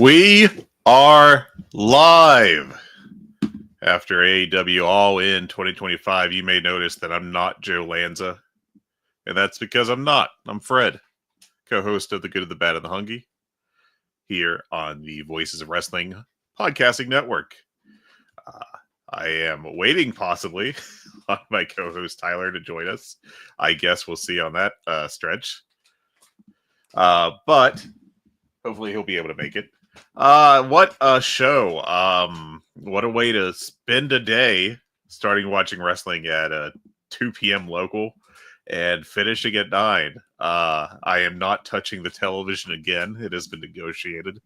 We are live after AEW All In 2025. You may notice that I'm not Joe Lanza, and that's because I'm not. I'm Fred, co-host of The Good, the Bad, and the Hungee, here on the Voices of Wrestling podcasting network. I am waiting possibly on my co-host Tyler to join us. I guess we'll see on that stretch. But hopefully he'll be able to make it. What a show. What a way to spend a day starting watching wrestling at 2 p.m. local and finishing at 9. I am not touching the television again. It has been negotiated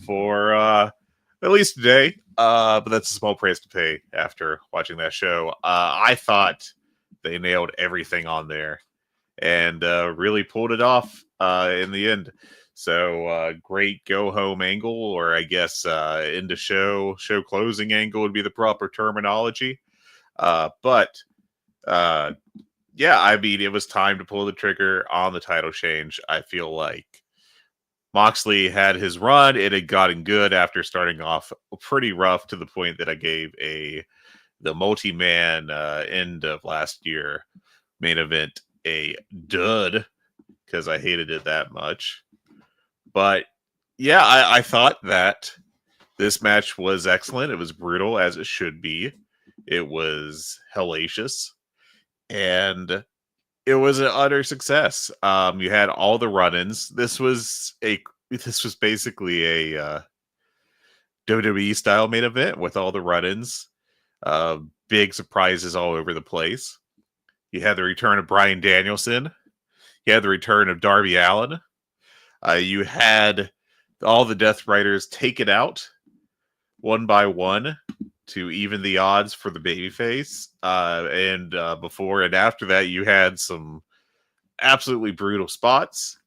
for at least today. But that's a small price to pay after watching that show. I thought they nailed everything on there and really pulled it off in the end. So great go home angle, or I guess into show closing angle would be the proper terminology. But yeah, I mean, it was time to pull the trigger on the title change. I feel like Moxley had his run. It had gotten good after starting off pretty rough to the point that I gave the multi-man end of last year main event a dud because I hated it that much. But yeah, I thought that this match was excellent. It was brutal, as it should be. It was hellacious. And it was an utter success. You had all the run-ins. This was basically a WWE style main event with all the run-ins. Big surprises all over the place. You had the return of Bryan Danielson. You had the return of Darby Allin. You had all the Death Riders take it out one by one to even the odds for the babyface. And before and after that, you had some absolutely brutal spots.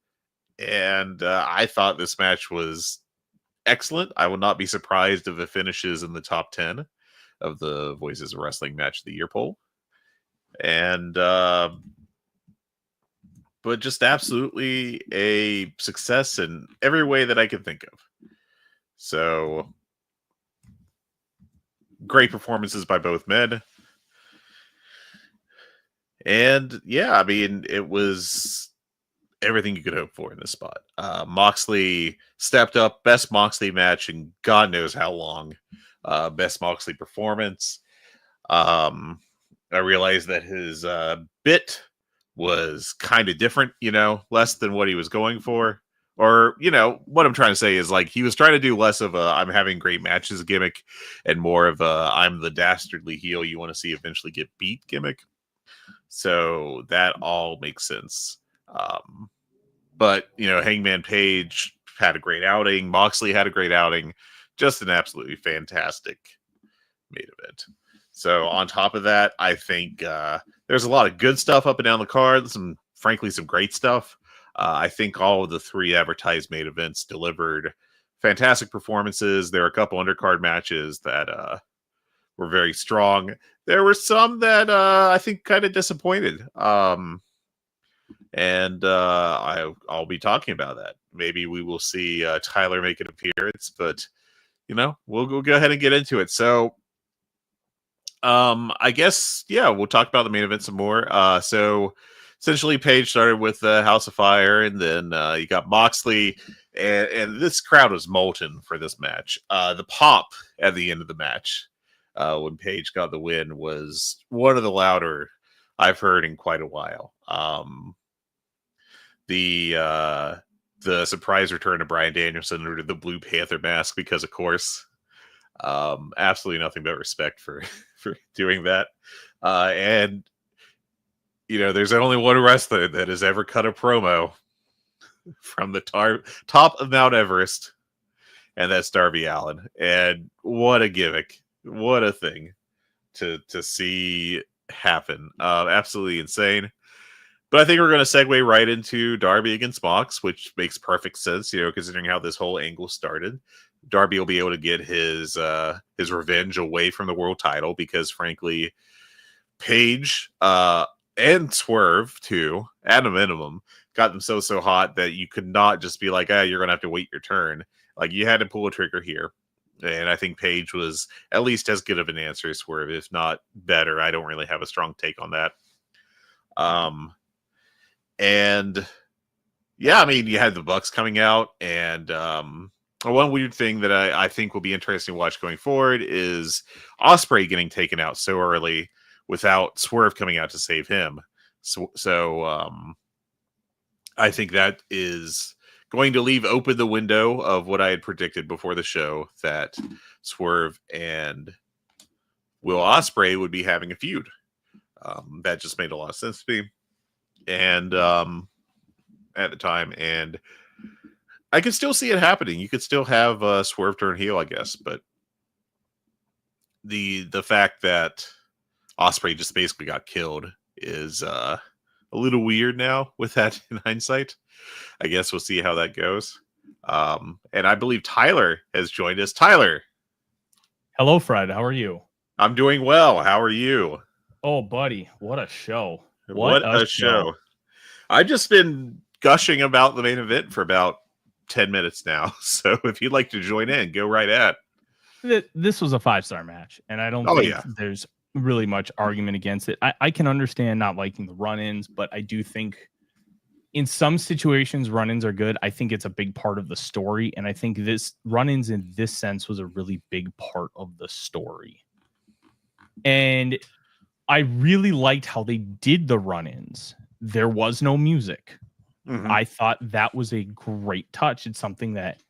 And I thought this match was excellent. I would not be surprised if it finishes in the top 10 of the Voices of Wrestling Match of the Year poll. And but just absolutely a success in every way that I could think of. So, great performances by both men. And yeah, I mean, it was everything you could hope for in this spot. Moxley stepped up, best Moxley match in God knows how long. Best Moxley performance. I realized that his bit was kind of different, less than what he was going for. Or, what I'm trying to say is, like, he was trying to do less of a I'm having great matches gimmick and more of a I'm the dastardly heel you want to see eventually get beat gimmick. So that all makes sense. But, Hangman Page had a great outing. Moxley had a great outing. Just an absolutely fantastic main event. So on top of that, I think there's a lot of good stuff up and down the card. Frankly, some great stuff. I think all of the 3 advertised main events delivered fantastic performances. There are a couple undercard matches that were very strong. There were some that I think kind of disappointed. And I'll be talking about that. Maybe we will see Tyler make an appearance, but we'll go ahead and get into it. So I guess, yeah, we'll talk about the main event some more. So essentially Page started with House of Fire, and then you got Moxley, and this crowd was molten for this match. The pop at the end of the match when Page got the win was one of the louder I've heard in quite a while. The surprise return of Bryan Danielson under the Blue Panther mask, because of course, absolutely nothing but respect for doing that. And there's only one wrestler that has ever cut a promo from the top of Mount Everest, and that's Darby Allin. And what a gimmick, what a thing to see happen. Absolutely insane. But I think we're going to segue right into Darby against Mox, which makes perfect sense, considering how this whole angle started. Darby will be able to get his revenge away from the world title because, frankly, Page and Swerve, too, at a minimum, got them so hot that you could not just be like, you're going to have to wait your turn. Like, you had to pull a trigger here. And I think Paige was at least as good of an answer as Swerve, if not better. I don't really have a strong take on that. And yeah, I mean, you had the Bucks coming out, and one weird thing that I think will be interesting to watch going forward is Ospreay getting taken out so early without Swerve coming out to save him. So I think that is going to leave open the window of what I had predicted before the show, that Swerve and Will Ospreay would be having a feud. That just made a lot of sense to me. And at the time, and I could still see it happening. You could still have Swerve turn heel, I guess, but the fact that Ospreay just basically got killed is a little weird now with that in hindsight. I guess we'll see how that goes. And I believe Tyler has joined us. Tyler. Hello, Fred. How are you? I'm doing well. How are you? Oh, buddy. What a show. What a show. I've just been gushing about the main event for about 10 minutes now. So if you'd like to join in, go right at. This was a 5-star match, and I don't think there's really much argument against it. I can understand not liking the run-ins, but I do think in some situations run-ins are good. I think it's a big part of the story, and I think this run-ins in this sense was a really big part of the story. And I really liked how they did the run-ins. There was no music. Mm-hmm. I thought that was a great touch. It's something that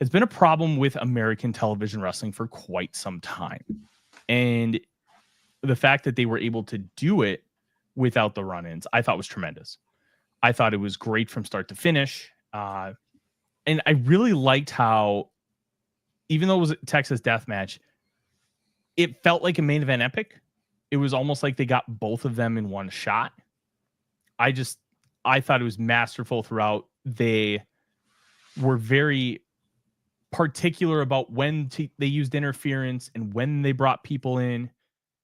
has been a problem with American television wrestling for quite some time. And the fact that they were able to do it without the run-ins, I thought was tremendous. I thought it was great from start to finish. And I really liked how, even though it was a Texas Death Match, it felt like a main event epic. It was almost like they got both of them in one shot. I thought it was masterful throughout. They were very particular about when they used interference and when they brought people in.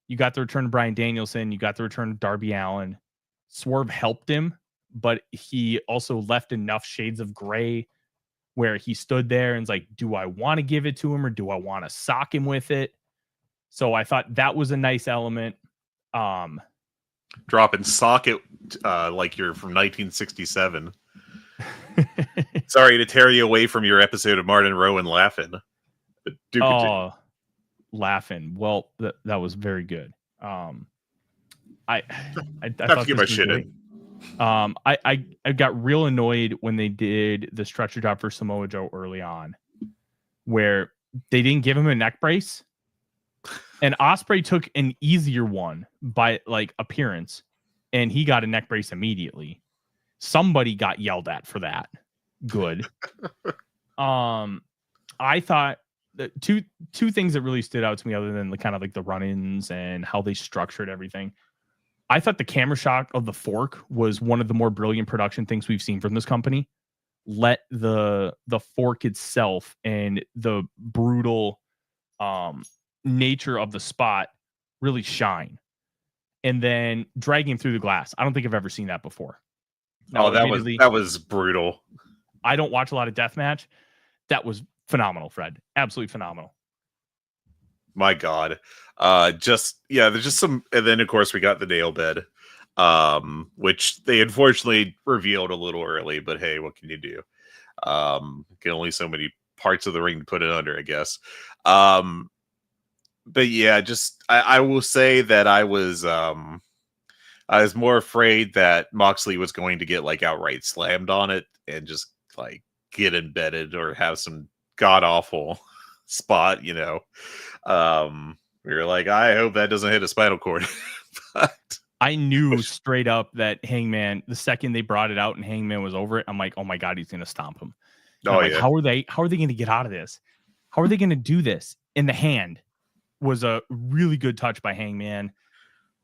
You got the return of Bryan Danielson. You got the return of Darby Allin. Swerve helped him, but he also left enough shades of gray where he stood there and was like, do I want to give it to him or do I want to sock him with it? So I thought that was a nice element. Drop and sock it like you're from 1967. Sorry to tear you away from your episode of Martin Rowan laughing. Laughing. Well, that was very good. I have to get my shit in. I got real annoyed when they did the stretcher job for Samoa Joe early on, where they didn't give him a neck brace, and Ospreay took an easier one by like appearance, and he got a neck brace immediately. Somebody got yelled at for that. Good. I thought that two things that really stood out to me, other than the kind of like the run-ins and how they structured everything. I thought the camera shot of the fork was one of the more brilliant production things we've seen from this company. Let the fork itself and the brutal nature of the spot really shine. And then dragging him through the glass. I don't think I've ever seen that before. Now, that was brutal. I don't watch a lot of deathmatch. That was phenomenal, Fred. Absolutely phenomenal. My God. There's just some, and then of course we got the nail bed, which they unfortunately revealed a little early, but hey, what can you do? Get only so many parts of the ring to put it under, I guess. But yeah, I will say that I was more afraid that Moxley was going to get like outright slammed on it and just like get embedded or have some god awful spot, you know. We were like, I hope that doesn't hit a spinal cord. But I knew straight up that Hangman, the second they brought it out and Hangman was over it, I'm like, oh my God, he's gonna stomp him. Yeah. How are they going to get out of this? How are they going to do this? And the hand was a really good touch by Hangman.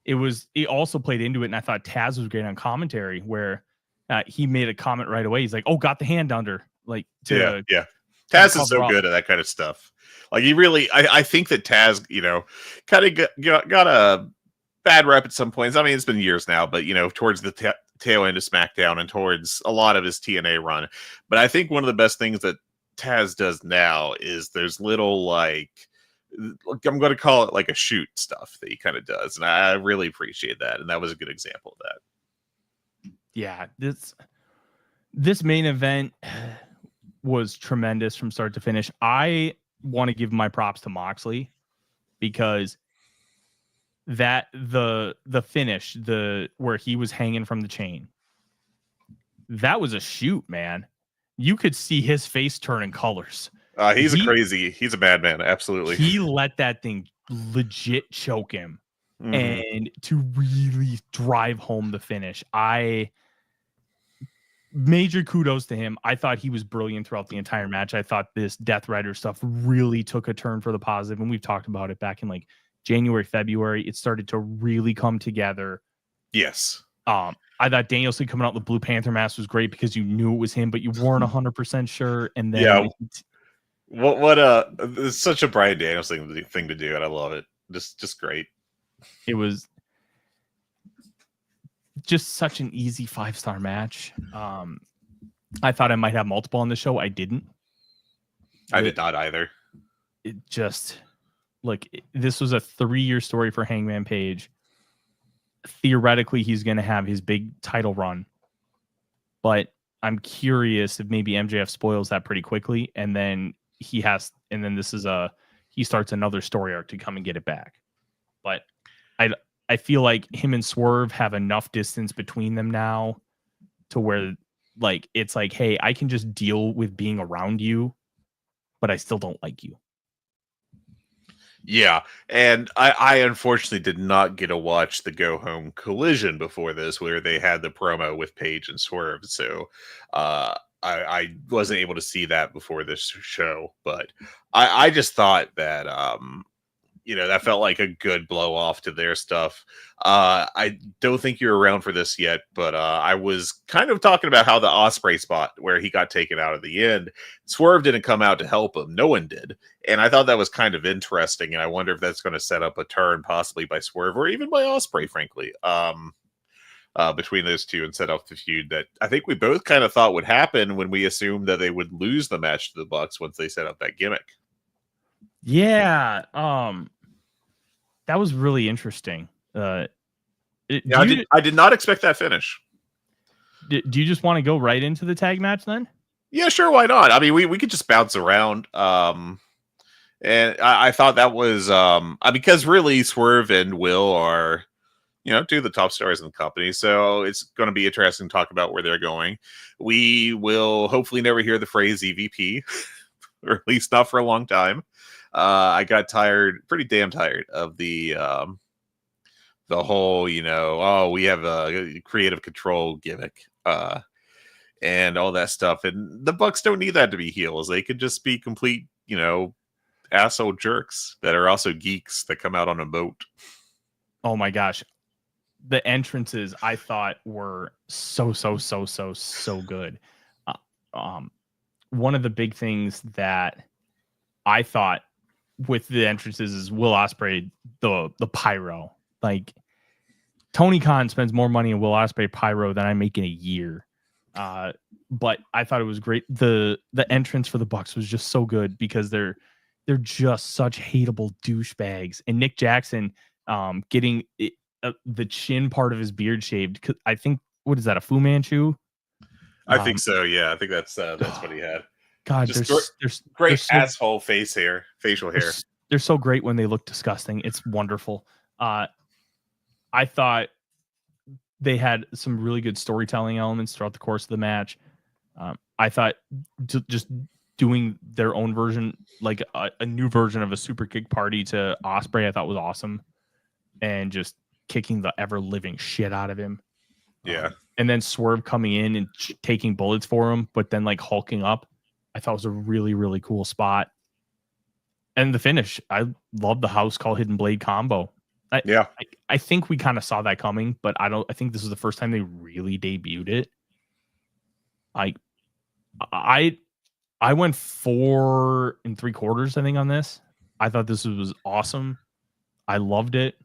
It also played into it, and I thought Taz was great on commentary where he made a comment right away. He's like, "Oh, got the hand under." Like, yeah. Taz is so good at that kind of stuff. Like, he really, I think that Taz, you know, kind of got a bad rep at some points. I mean, it's been years now, but you know, towards the tail end of SmackDown and towards a lot of his TNA run. But I think one of the best things that Taz does now is there's little like I'm going to call it like a shoot stuff that he kind of does, and I really appreciate that, and that was a good example of that. Yeah, this main event was tremendous from start to finish. I want to give my props to Moxley because that the finish, where he was hanging from the chain, that was a shoot, man. You could see his face turning colors. He's a madman. Absolutely. He let that thing legit choke him. Mm-hmm. And to really drive home the finish. Major kudos to him. I thought he was brilliant throughout the entire match. I thought this Death Rider stuff really took a turn for the positive, and we've talked about it back in like January, February. It started to really come together. Yes. I thought Danielson coming out with the Blue Panther mask was great because you knew it was him, but you weren't 100% sure. And then it's such a Bryan Danielson thing to do, and I love it. Just great. It was just such an easy 5-star match. I thought I might have multiple on the show. I didn't. I did not either. It just this was a 3-year story for Hangman Page. Theoretically, he's going to have his big title run, but I'm curious if maybe MJF spoils that pretty quickly, and then he starts another story arc to come and get it back. But I feel like him and Swerve have enough distance between them now to where it's like, hey, I can just deal with being around you, but I still don't like you. Yeah, and I unfortunately did not get to watch the Go Home Collision before this, where they had the promo with Paige and Swerve. So I wasn't able to see that before this show, but I just thought that that felt like a good blow off to their stuff. I don't think you're around for this yet, but I was kind of talking about how the Ospreay spot where he got taken out at the end, Swerve didn't come out to help him. No one did. And I thought that was kind of interesting. And I wonder if that's going to set up a turn possibly by Swerve or even by Ospreay, frankly, between those two, and set up the feud that I think we both kind of thought would happen when we assumed that they would lose the match to the Bucks once they set up that gimmick. Yeah, that was really interesting. I did not expect that finish. Do you just want to go right into the tag match then? Yeah, sure. Why not? I mean, we could just bounce around. And I thought that was because really Swerve and Will are, two of the top stars in the company. So it's going to be interesting to talk about where they're going. We will hopefully never hear the phrase EVP, or at least not for a long time. I got pretty damn tired of the whole, we have a creative control gimmick, and all that stuff. And the Bucks don't need that to be heels. They could just be complete, asshole jerks that are also geeks that come out on a boat. Oh my gosh. The entrances I thought were so good. One of the big things that I thought with the entrances is Will Ospreay, the pyro. Like, Tony Khan spends more money on Will Ospreay pyro than I make in a year. But I thought it was great. The entrance for the Bucks was just so good because they're just such hateable douchebags. And Nick Jackson getting the chin part of his beard shaved. I think, what is that, a Fu Manchu? I think so. Yeah, I think that's what he had. God, there's great asshole facial hair. They're so great when they look disgusting. It's wonderful. I thought they had some really good storytelling elements throughout the course of the match. I thought just doing their own version, like a new version of a super kick party to Ospreay, I thought was awesome. And just kicking the ever living shit out of him. Yeah. And then Swerve coming in and taking bullets for him, but then like hulking up. I thought was a really, really cool spot. And the finish, I love the house call hidden blade combo. I think we kind of saw that coming, but I think this was the first time they really debuted it. I went 4 3/4, I think, on this. I thought this was awesome. I loved it.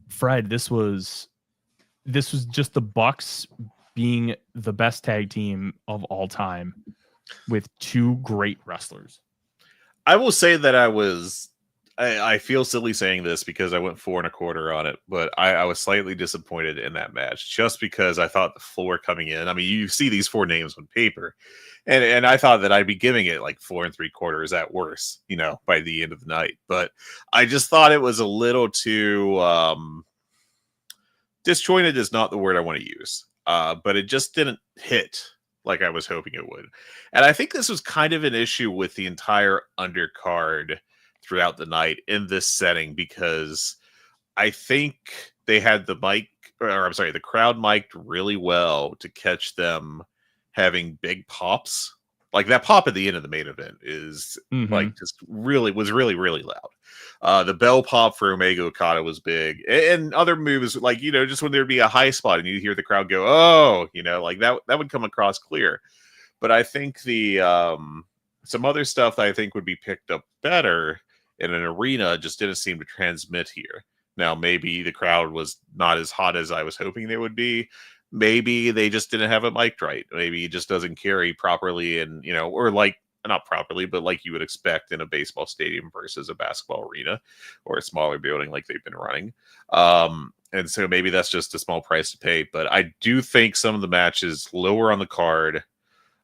Fred, this was just the Bucks being the best tag team of all time. with two great wrestlers. I will say that I feel silly saying this because I went 4.25 on it, but I was slightly disappointed in that match just because I thought the floor coming in. I mean, you see these 4 names on paper, and I thought that I'd be giving it like 4.75 at worst, by the end of the night. But I just thought it was a little too disjointed is not the word I want to use, but it just didn't hit like I was hoping it would. And I think this was kind of an issue with the entire undercard throughout the night in this setting, because I think they had the crowd mic'd really well to catch them having big pops. Like that pop at the end of the main event is like just was really, really loud. The bell pop for Omega Okada was big, and other moves like, just when there'd be a high spot and you hear the crowd go, oh, like that would come across clear. But I think the some other stuff that I think would be picked up better in an arena just didn't seem to transmit here. Now, maybe the crowd was not as hot as I was hoping they would be. Maybe they just didn't have it mic'd right. Maybe it just doesn't carry properly, and or like not properly, but like you would expect in a baseball stadium versus a basketball arena or a smaller building like they've been running. And so maybe that's just a small price to pay. But I do think some of the matches lower on the card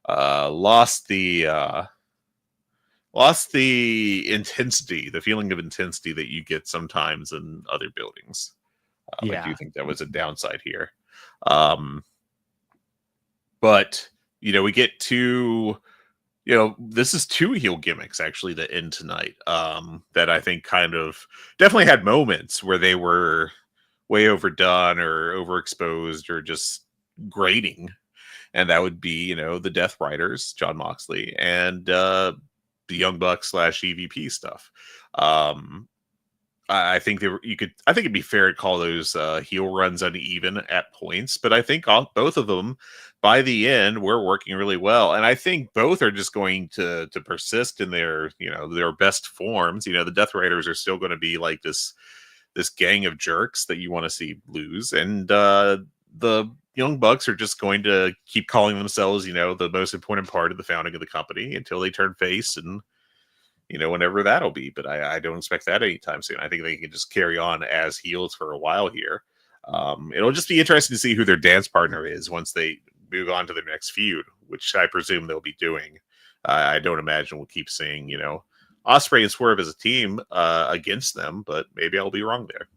lost the intensity, the feeling of intensity that you get sometimes in other buildings. I do think that was a downside here. But we get to this is 2 heel gimmicks actually that end tonight, that I think kind of definitely had moments where they were way overdone or overexposed or just grating, and that would be the Death Riders, John Moxley, and the Young Bucks / EVP stuff. I think it'd be fair to call those heel runs uneven at points, but I think both of them by the end were working really well, and I think both are just going to persist in their their best forms. The Death Riders are still going to be like this gang of jerks that you want to see lose, and the Young Bucks are just going to keep calling themselves the most important part of the founding of the company until they turn face, and whenever that'll be. But I don't expect that anytime soon. I think they can just carry on as heels for a while here. It'll just be interesting to see who their dance partner is once they move on to their next feud, which I presume they'll be doing. I don't imagine we'll keep seeing, Ospreay and Swerve as a team against them, but maybe I'll be wrong there.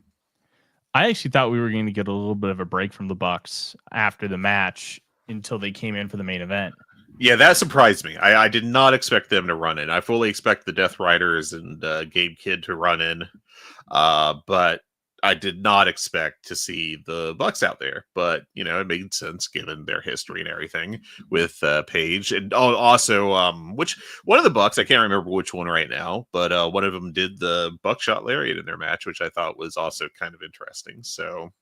I actually thought we were going to get a little bit of a break from the Bucks after the match until they came in for the main event. Yeah, that surprised me. I did not expect them to run in. I fully expect the Death Riders and Gabe Kidd to run in, but I did not expect to see the Bucks out there. But it made sense given their history and everything with Paige, and also which one of the Bucks, I can't remember which one right now, but one of them did the buckshot lariat in their match, which I thought was also kind of interesting. So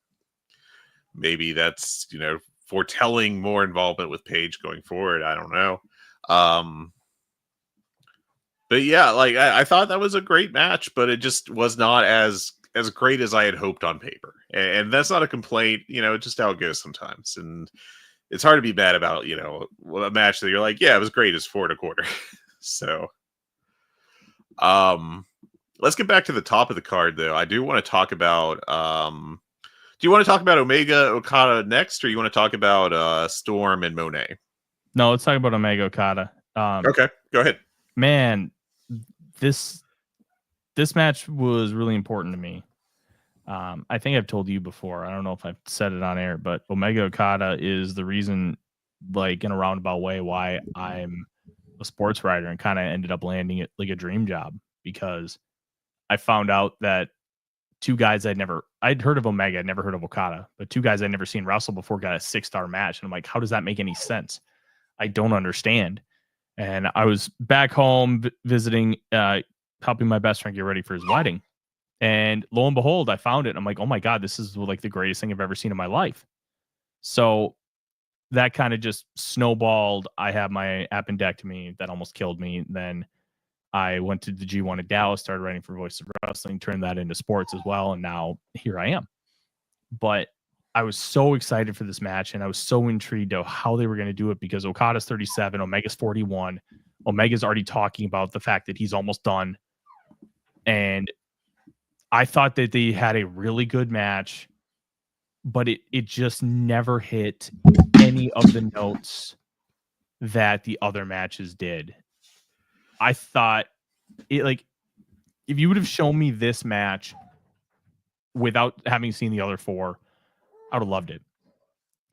maybe that's foretelling more involvement with Paige going forward. I don't know. But yeah, like I thought that was a great match, but it just was not as great as I had hoped on paper. And that's not a complaint, just how it goes sometimes. And it's hard to be bad about, a match that you're like, yeah, it was great. It's 4.25. So let's get back to the top of the card though. I do want to talk about do you want to talk about Omega Okada next, or you want to talk about Storm and Monet? No, let's talk about Omega Okada. Okay, go ahead. Man, this match was really important to me. I think I've told you before. I don't know if I've said it on air, but Omega Okada is the reason, like in a roundabout way, why I'm a sports writer and kind of ended up landing it like a dream job, because I found out that two guys I'd heard of Omega, I'd never heard of Okada, but two guys I'd never seen wrestle before got a 6-star match. And I'm like, how does that make any sense? I don't understand. And I was back home visiting, helping my best friend get ready for his wedding. And lo and behold, I found it. And I'm like, oh my God, this is like the greatest thing I've ever seen in my life. So that kind of just snowballed. I had my appendectomy that almost killed me. Then I went to the G1 at Dallas, started writing for Voice of Wrestling, turned that into sports as well. And now here I am. But I was so excited for this match, and I was so intrigued of how they were going to do it because Okada's 37, Omega's 41. Omega's already talking about the fact that he's almost done. And I thought that they had a really good match, but it just never hit any of the notes that the other matches did. I thought it, like, if you would have shown me this match without having seen the other four, I would have loved it.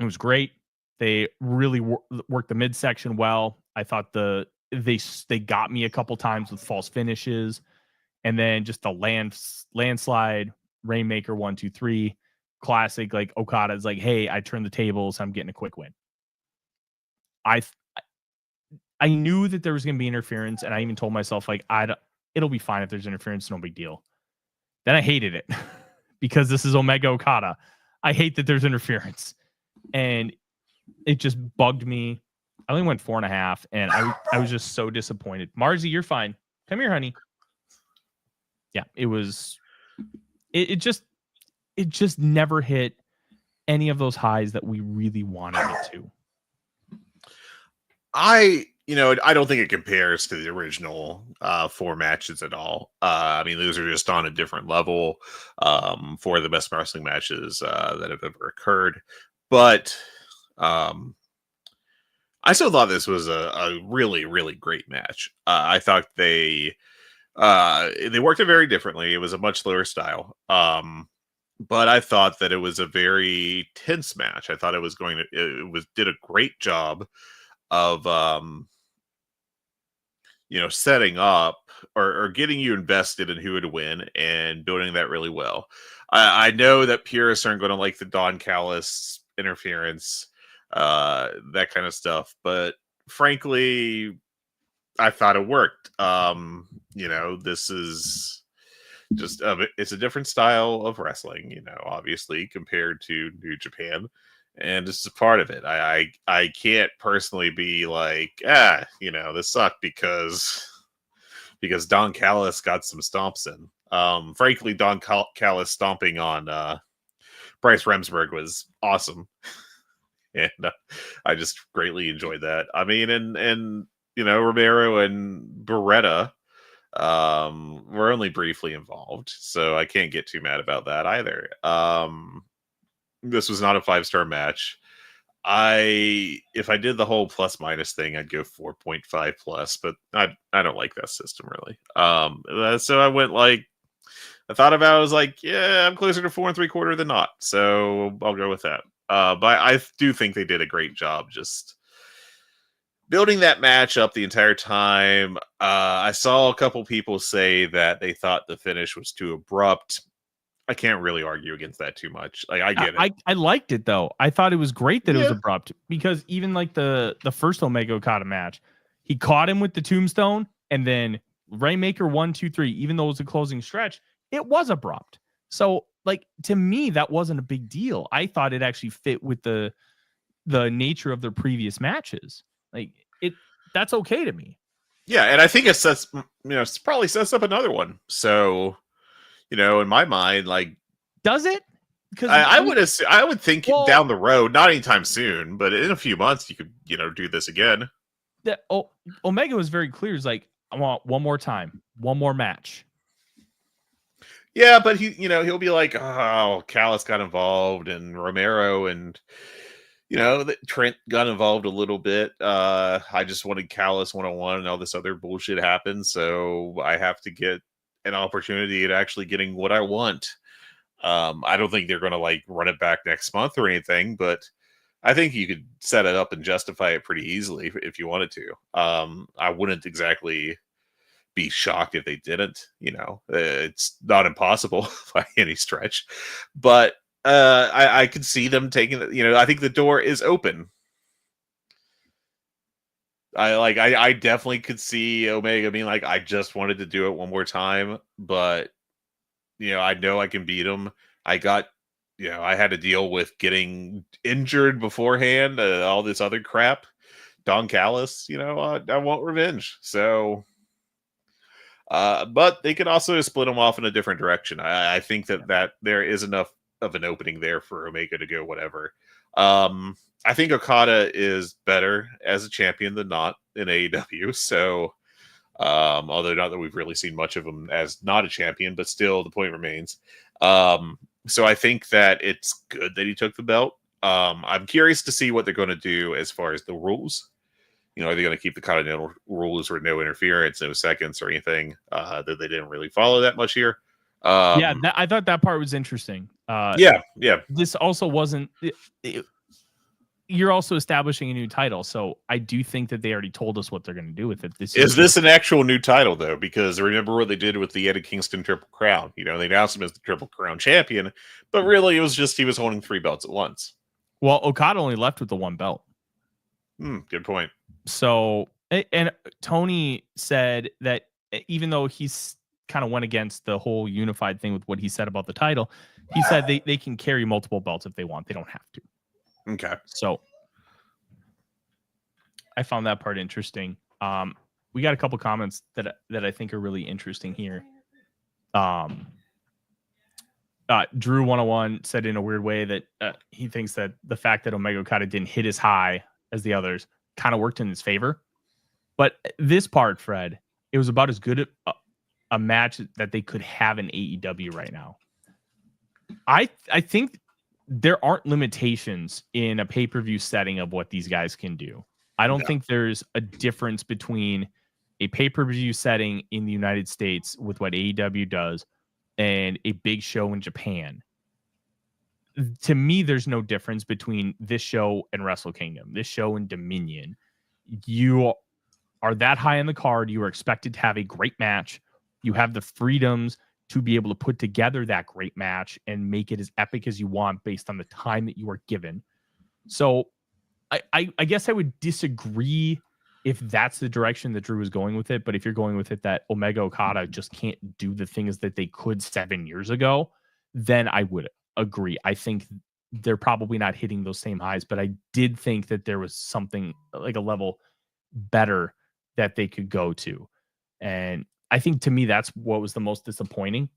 It was great. They really worked the midsection well. I thought they got me a couple times with false finishes, and then just the landslide Rainmaker 1, 2, 3 classic. Like Okada's like, hey, I turned the tables. I'm getting a quick win. I knew that there was going to be interference, and I even told myself like, it'll be fine if there's interference, no big deal. Then I hated it because this is Omega Okada. I hate that there's interference, and it just bugged me. I only went 4.5, and I was just so disappointed. Marzi, you're fine. Come here, honey. Yeah, it just never hit any of those highs that we really wanted it to. I don't think it compares to the original 4 matches at all. I mean, those are just on a different level for the best wrestling matches that have ever occurred. But I still thought this was a really, really great match. I thought they worked it very differently. It was a much slower style. But I thought that it was a very tense match. I thought did a great job of setting up or getting you invested in who would win and building that really well. I know that purists aren't going to like the Don Callis interference, that kind of stuff, but frankly, I thought it worked. This is just it's a different style of wrestling, obviously compared to New Japan. And this is a part of it. I can't personally be like, this sucked because Don Callis got some stomps in. Frankly, Don Callis stomping on Bryce Remsburg was awesome, and I just greatly enjoyed that. I mean, and Romero and Beretta were only briefly involved, so I can't get too mad about that either. This was not a 5-star match. If I did the whole plus minus thing, I'd go 4.5 plus, but I don't like that system really. So I went I thought about it, I was like, yeah, I'm closer to 4 3/4 than not. So I'll go with that. But I do think they did a great job just building that match up the entire time. I saw a couple people say that they thought the finish was too abrupt. I can't really argue against that too much. Like, I get it. I liked it though. I thought it was great that it was abrupt because even like the first Omega Okada match, he caught him with the tombstone and then Rainmaker 1, 2, 3. Even though it was a closing stretch, it was abrupt. So like to me, that wasn't a big deal. I thought it actually fit with the nature of their previous matches. Like that's okay to me. Yeah, and I think it probably sets up another one. So. In my mind, like, does it? Because I would think down the road, not anytime soon, but in a few months, you could, do this again. Omega was very clear. He's like, I want one more time, one more match. Yeah, but he'll be like, oh, Callis got involved, and Romero, and Trent got involved a little bit. I just wanted Callis 1-on-1, and all this other bullshit happened, so I have to get an opportunity at actually getting what I want. I don't think they're going to run it back next month or anything, but I think you could set it up and justify it pretty easily if you wanted to. I wouldn't exactly be shocked if they didn't. It's not impossible by any stretch, but I could see them taking I think the door is open. I definitely could see Omega being like, I just wanted to do it one more time, but I know I can beat him. I had to deal with getting injured beforehand, all this other crap. Don Callis, I want revenge. So, but they could also split him off in a different direction. I think that there is enough of an opening there for Omega to go whatever. I think Okada is better as a champion than not in AEW. So, although not that we've really seen much of him as not a champion, but still the point remains. So I think that it's good that he took the belt. I'm curious to see what they're going to do as far as the rules. You know, are they going to keep the continental rules where no interference, no seconds or anything that they didn't really follow that much here? I thought that part was interesting. Yeah. This also wasn't. You're also establishing a new title, so I do think that they already told us what they're going to do with it. Is this an actual new title though? Because remember what they did with the Eddie Kingston Triple Crown. You know, they announced him as the Triple Crown champion, but really it was just he was holding 3 belts at once. Well, Okada only left with the 1 belt. Good point. So, and Tony said that even though he's kind of went against the whole unified thing with what he said about the title, he said they can carry multiple belts if they want. They don't have to. Okay. So I found that part interesting. We got a couple comments that I think are really interesting here. Drew 101 said in a weird way that he thinks that the fact that Omega Okada didn't hit as high as the others kind of worked in his favor. But this part, Fred, it was about as good a match that they could have in AEW right now. I think there aren't limitations in a pay-per-view setting of what these guys can do. I don't think there's a difference between a pay-per-view setting in the United States with what AEW does and a big show in Japan. To me, there's no difference between this show and Wrestle Kingdom, this show and Dominion. You are that high on the card. You are expected to have a great match. You have the freedoms to be able to put together that great match and make it as epic as you want based on the time that you are given. So I guess I would disagree if that's the direction that Drew is going with it. But if you're going with it that Omega Okada just can't do the things that they could 7 years ago, then I would agree. I think they're probably not hitting those same highs, but I did think that there was something like a level better that they could go to. And I think to me, that's what was the most disappointing.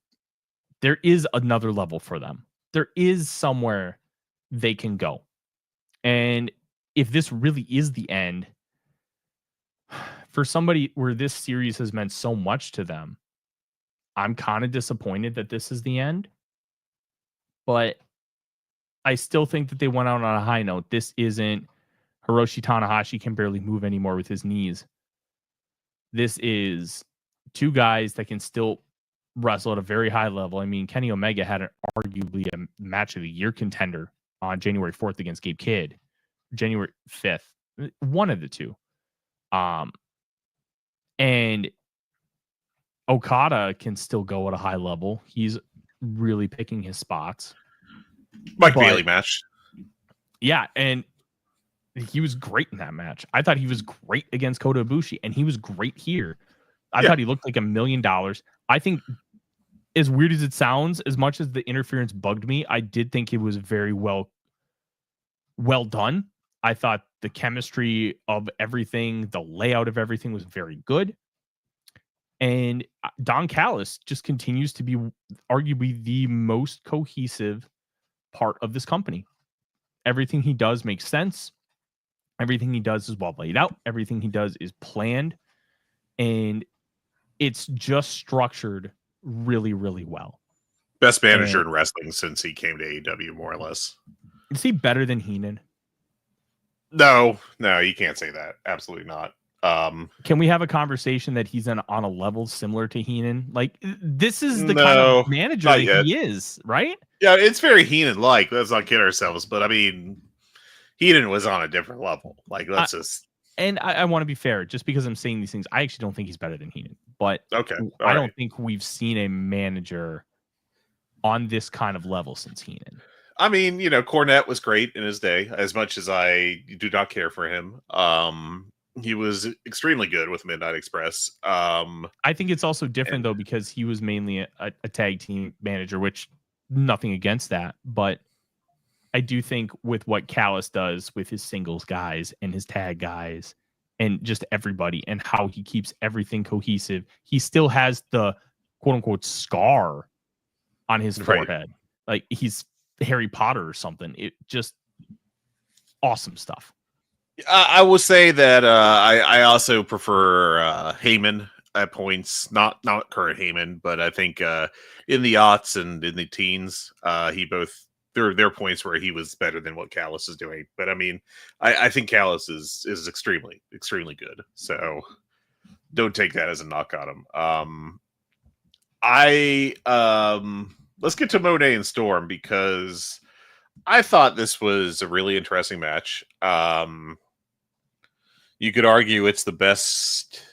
There is another level for them. There is somewhere they can go. And if this really is the end, for somebody where this series has meant so much to them, I'm kind of disappointed that this is the end. But I still think that they went out on a high note. This isn't Hiroshi Tanahashi can barely move anymore with his knees. This is 2 guys that can still wrestle at a very high level. I mean, Kenny Omega had arguably a match of the year contender on January 4th against Gabe Kidd, January 5th, one of the 2. And Okada can still go at a high level. He's really picking his spots. Mike Bailey match. Yeah, and he was great in that match. I thought he was great against Kota Ibushi, and he was great here. I thought he looked like $1 million. I think, as weird as it sounds, as much as the interference bugged me, I did think it was very well done. I thought the chemistry of everything, the layout of everything was very good. And Don Callis just continues to be arguably the most cohesive part of this company. Everything he does makes sense. Everything he does is well laid out. Everything he does is planned. And it's just structured really, really well. Best manager in wrestling since he came to AEW, more or less. Is he better than Heenan? No, you can't say that. Absolutely not. Can we have a conversation that he's on a level similar to Heenan? Like, this is the kind of manager that he is, right? Yeah, it's very Heenan-like. Let's not kid ourselves. But I mean, Heenan was on a different level. Like, let's just. And I want to be fair, just because I'm saying these things, I actually don't think he's better than Heenan. But okay, I don't think we've seen a manager on this kind of level since Heenan. I mean, Cornette was great in his day, as much as I do not care for him. He was extremely good with Midnight Express. I think it's also different, though, because he was mainly a tag team manager, which nothing against that. But I do think with what Callis does with his singles guys and his tag guys and just everybody and how he keeps everything cohesive, he still has the quote unquote scar on his forehead. Like, he's Harry Potter or something. It just awesome stuff. I will say that I also prefer Heyman at points, not current Heyman, but I think in the aughts and in the teens, he both there are points where he was better than what Callis is doing. But I mean, I think Callis is extremely good. So don't take that as a knock on him. Let's get to Monet and Storm because I thought this was a really interesting match. You could argue it's the best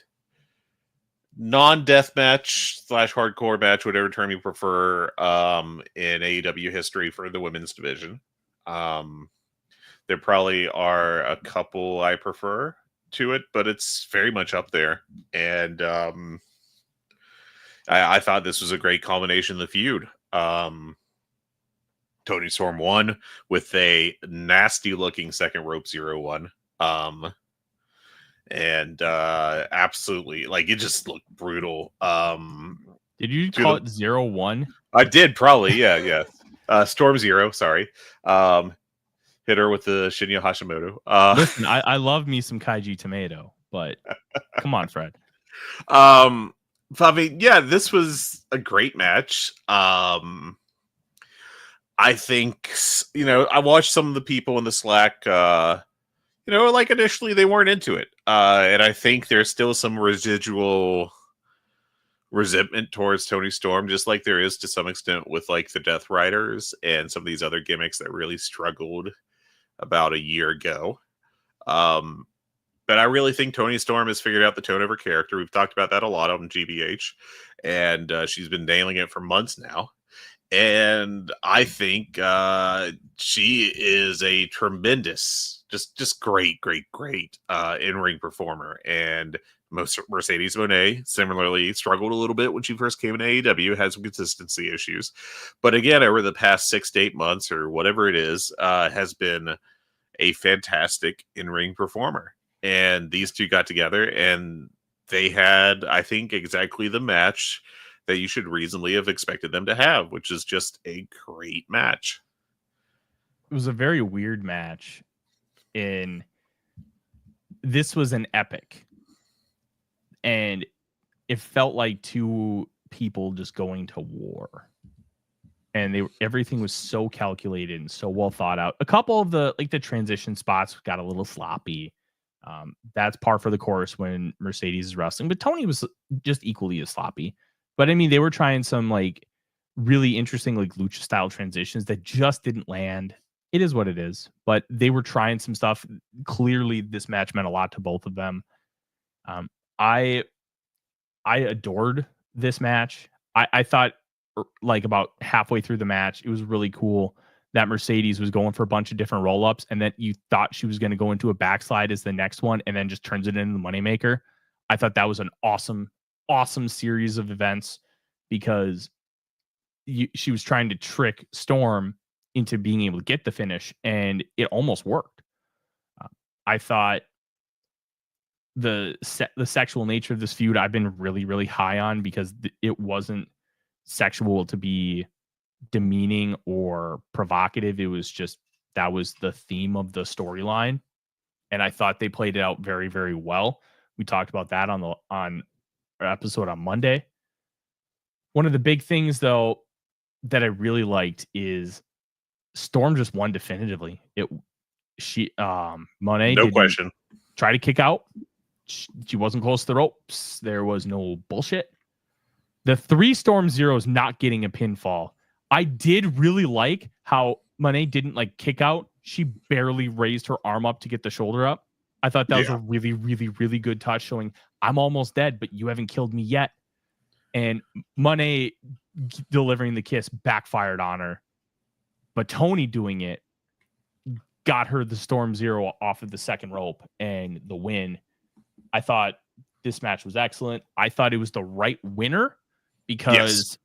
non-death match / hardcore match, whatever term you prefer, in AEW history for the women's division. There probably are a couple I prefer to it, but it's very much up there. And I thought this was a great culmination of the feud. Toni Storm won with a nasty-looking second rope 0-1. And absolutely, like, it just looked brutal. Did you call it 0-1? I did, probably. Yeah. Storm 0, sorry. Hit her with the Shinya Hashimoto. Listen, I love me some Kaiji Tomato, but come on, Fred. I mean, yeah, this was a great match. I think, I watched some of the people in the Slack, like initially they weren't into it. And I think there's still some residual resentment towards Toni Storm, just like there is to some extent with like the Death Riders and some of these other gimmicks that really struggled about a year ago. But I really think Toni Storm has figured out the tone of her character. We've talked about that a lot on GBH, and she's been nailing it for months now. And I think she is a tremendous, just great in-ring performer. And Mercedes Moné similarly struggled a little bit when she first came in AEW, had some consistency issues. But again, over the past 6 to 8 months or whatever it is, has been a fantastic in-ring performer. And these two got together and they had, I think, exactly the match that you should reasonably have expected them to have, which is just a great match. It was a very weird match. This was an epic. And it felt like two people just going to war. And everything was so calculated and so well thought out. A couple of the transition spots got a little sloppy. That's par for the course when Mercedes is wrestling, but Toni was just equally as sloppy. But I mean, they were trying some like really interesting like lucha style transitions that just didn't land. It is what it is, but they were trying some stuff. Clearly, this match meant a lot to both of them. I adored this match. I thought like about halfway through the match, it was really cool that Mercedes was going for a bunch of different roll-ups, and then you thought she was going to go into a backslide as the next one, and then just turns it into the Moneymaker. I thought that was an awesome series of events because she was trying to trick Storm into being able to get the finish, and it almost worked. I thought the sexual nature of this feud I've been really, really high on because it wasn't sexual to be demeaning or provocative. It was just that was the theme of the storyline, and I thought they played it out very, very well. We talked about that on our episode on Monday. One of the big things though that I really liked is Storm just won definitively. Monet no question try to kick out. She wasn't close to the ropes. There was no bullshit. The 3 Storm Zeros not getting a pinfall. I did really like how Monet didn't like kick out. She barely raised her arm up to get the shoulder up. I thought that was a really, really, really good touch showing I'm almost dead, but you haven't killed me yet. And Monet delivering the kiss backfired on her. But Toni doing it got her the Storm Zero off of the second rope and the win. I thought this match was excellent. I thought it was the right winner because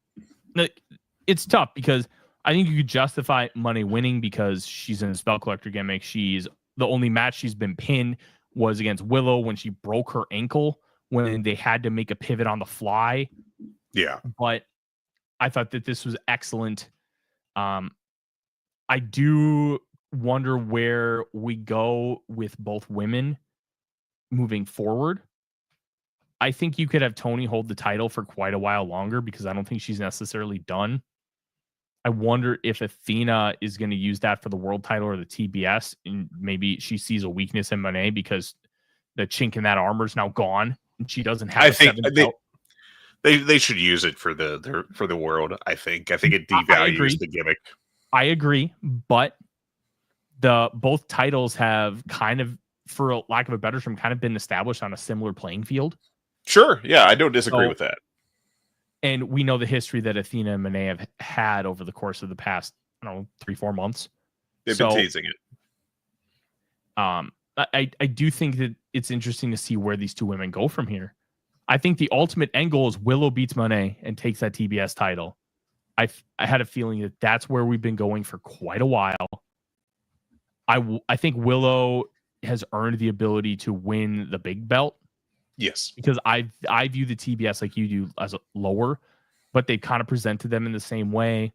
it's tough because I think you could justify Monet winning because she's in a spell collector gimmick. She's the only match she's been pinned was against Willow when she broke her ankle when they had to make a pivot on the fly. Yeah. But I thought that this was excellent. I do wonder where we go with both women moving forward. I think you could have Toni hold the title for quite a while longer because I don't think she's necessarily done. I wonder if Athena is going to use that for the world title or the TBS, and maybe she sees a weakness in Monet because the chink in that armor is now gone, and she doesn't have. I think they should use it for the world. I think it devalues the gimmick. I agree, but both titles have kind of, for lack of a better term, kind of been established on a similar playing field. Sure, yeah, I don't disagree with that. And we know the history that Athena and Monet have had over the course of the past, 3-4 months. They've been teasing it. I do think that it's interesting to see where these two women go from here. I think the ultimate end goal is Willow beats Monet and takes that TBS title. I had a feeling that that's where we've been going for quite a while. I think Willow has earned the ability to win the big belt. Yes. Because I view the TBS like you do as lower, but they kind of presented them in the same way.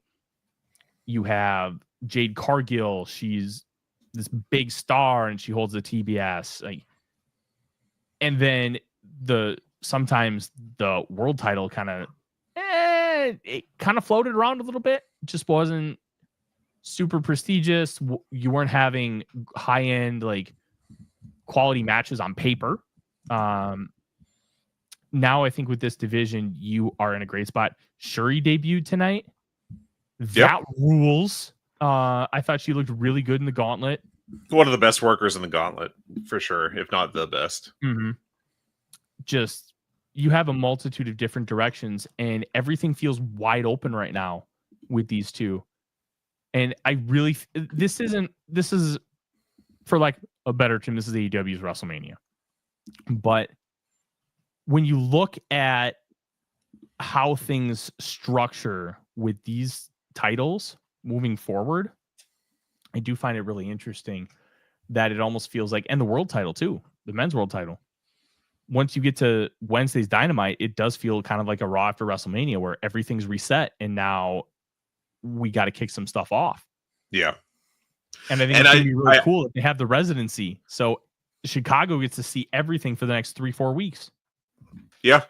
You have Jade Cargill. She's this big star and she holds the TBS. And then sometimes the world title kind of it kind of floated around a little bit. It just wasn't super prestigious. You weren't having high-end quality matches on paper. Now I think with this division, you are in a great spot. Shuri debuted tonight. That rules. I thought she looked really good in the gauntlet. One of the best workers in the gauntlet, for sure, if not the best. Mm-hmm. Just, you have a multitude of different directions, and everything feels wide open right now with these two. And I really, this is, for lack of a better term, this is AEW's WrestleMania. But when you look at how things structure with these titles moving forward, I do find it really interesting that it almost feels like, and the world title too, the men's world title. Once you get to Wednesday's Dynamite, it does feel kind of like a Raw after WrestleMania where everything's reset and now we got to kick some stuff off. Yeah. And I think it's going to be really cool if they have the residency. So Chicago gets to see everything for the next 3-4 weeks. Yeah.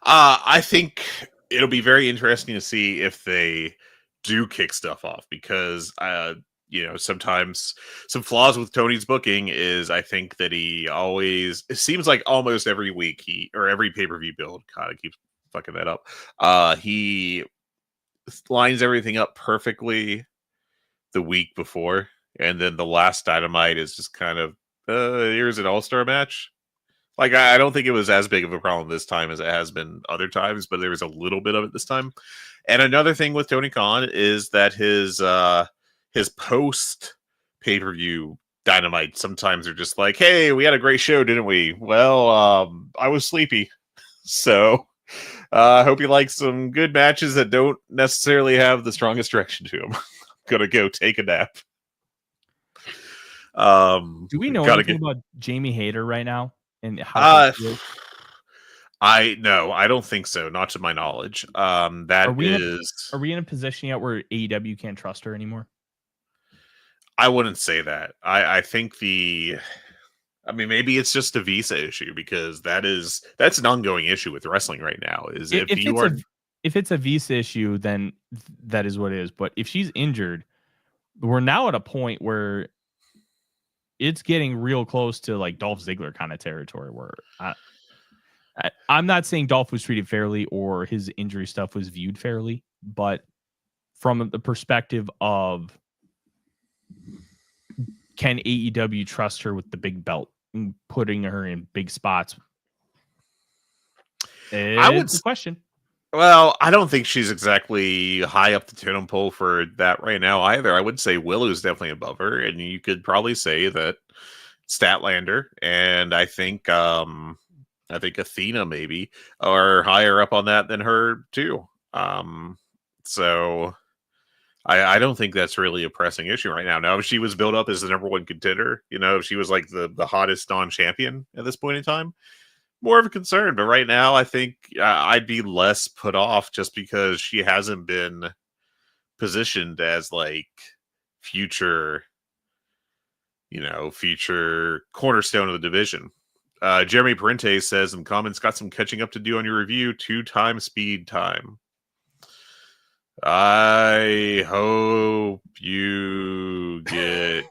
I think it'll be very interesting to see if they do kick stuff off because, sometimes some flaws with Tony's booking is I think that it seems like almost every week or every pay-per-view build, God, I keep fucking that up. He lines everything up perfectly the week before. And then the last Dynamite is just kind of, here's an all-star match. I don't think it was as big of a problem this time as it has been other times, but there was a little bit of it this time. And another thing with Tony Khan is that his post pay-per-view Dynamite sometimes are just like, hey, we had a great show, didn't we? Well, I was sleepy. So I hope you like some good matches that don't necessarily have the strongest direction to them. I'm going to go take a nap. Do we know anything about Jamie Hayter right now? And how I don't think so. Not to my knowledge. Are we in a position yet where AEW can't trust her anymore? I wouldn't say that. I think maybe it's just a visa issue because that's an ongoing issue with wrestling right now. If it's a visa issue, then that is what it is. But if she's injured, we're now at a point where it's getting real close to Dolph Ziggler kind of territory where I'm not saying Dolph was treated fairly or his injury stuff was viewed fairly, but from the perspective of can AEW trust her with the big belt and putting her in big spots? It's a question. Well, I don't think she's exactly high up the totem pole for that right now either. I would say Willow's definitely above her, and you could probably say that Statlander and I think Athena maybe are higher up on that than her too. So I don't think that's really a pressing issue right now. Now, if she was built up as the number one contender, if she was the hottest non-champion at this point in time, more of a concern. But right now, I think I'd be less put off just because she hasn't been positioned as future, future cornerstone of the division. Jeremy Parente says in comments, got some catching up to do on your review. 2-time speed time. I hope you get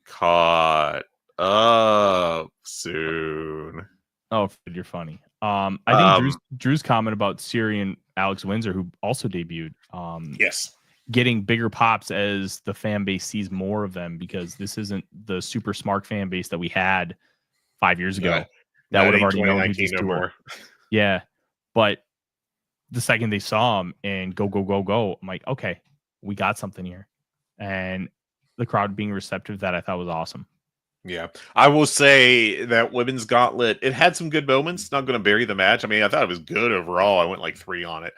caught up soon. Oh, you're funny. I think Drew's comment about Siri and Alex Windsor, who also debuted, yes, getting bigger pops as the fan base sees more of them, because this isn't the super smart fan base that we had 5 years ago. That would have already known who these two were. Yeah, but the second they saw him and go, I'm like, okay, we got something here. And the crowd being receptive to that, I thought was awesome. Yeah, I will say that women's gauntlet, it had some good moments. Not going to bury the match. I mean, I thought it was good overall. I went like 3 on it,